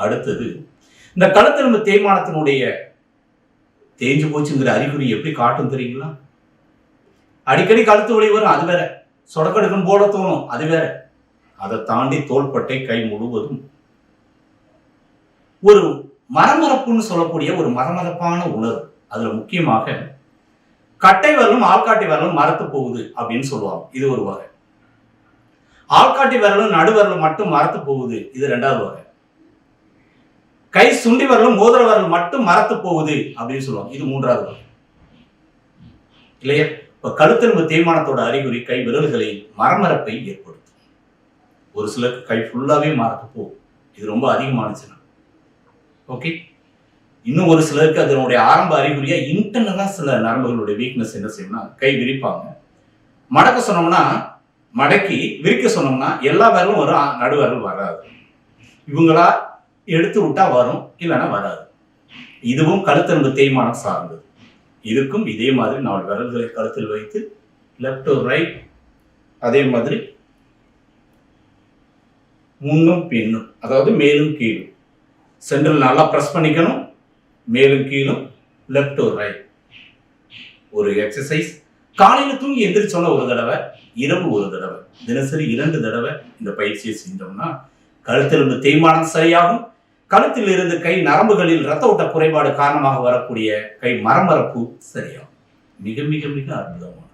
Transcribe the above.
அடுத்தது, இந்த கழுத்தெலும்பு தேய்மானத்தினுடைய தேஞ்சு போச்சுங்கிற அறிகுறி எப்படி காட்டும் தெரியுங்களா? அடிக்கடி கழுத்து வலி வரும், அது வேற. சொடக்கெடுக்கும் போல தோணும், அது வேற. அதை தாண்டி தோள்பட்டை, கை முழுவதும் ஒரு மரமரப்புன்னு சொல்லக்கூடிய ஒரு மரமரப்பான உணர்வு. அதுல முக்கியமாக கட்டை விரலும் ஆள்காட்டி விரலும் மரத்து போகுது அப்படின்னு சொல்லுவாங்க, இது ஒரு வகை. ஆள்காட்டி விரலும் நடுவரலும் மட்டும் மரத்து போகுது, இது 2வது வகை. கை சுண்டி விரலும் மோதிர விரல் மட்டும் மரத்து போகுது அப்படின்னு சொல்லுவாங்க, இது 3வது வகை. இல்லையா? இப்ப கழுத்தெலும்பு தேய்மானத்தோட அறிகுறி கை விரல்களில் மரமரப்பை ஏற்படுத்தும். ஒரு சிலருக்கு கை ஃபுல்லாவே மரத்து போகும், இது ரொம்ப அதிகமானுச்சுன்னா. ஓகே. இன்னும் ஒரு சிலருக்கு அதனுடைய ஆரம்ப அறிகுறியா இன்டர்னலா சில நரம்புகளுடைய வீக்னஸ் என்ன செய்யணும்னா, கை விரிப்பாங்க. மடக்க சொன்னோம்னா மடக்கி, விரிக்க சொன்னோம்னா எல்லா விரலும் வரும், நடுவரல் வராது. இவங்களா எடுத்து விட்டா வரும், இல்லைன்னா வராது. இதுவும் கழுத்தெலும்பு தேய்மானம் சார்ந்தது. இதுக்கும் இதே மாதிரி 4 விரல்களை கழுத்தில் வைத்து லெஃப்ட் டு ரைட், அதே மாதிரி முன்னும் பின்னும், அதாவது மேலும் கீழும். சென்ட்ரல் நல்லா பிரஸ் பண்ணிக்கணும், மேலும் கீழும், லெஃப்ட் டு ரைட். ஒரு எக்ஸசைஸ் காலையில தூங்கி எந்திரிச்சோன்னா ஒரு தடவை, இரவு ஒரு தடவை, தினசரி 2 தடவை இந்த பயிற்சியை செஞ்சோம்னா கழுத்தெலும்பு தேய்மானம் சரியாகும். கழுத்தில் இருந்து கை நரம்புகளில் இரத்த ஓட்ட குறைபாடு காரணமாக வரக்கூடிய கை மரமரப்பு சரியாகும். மிக மிக மிக அற்புதமான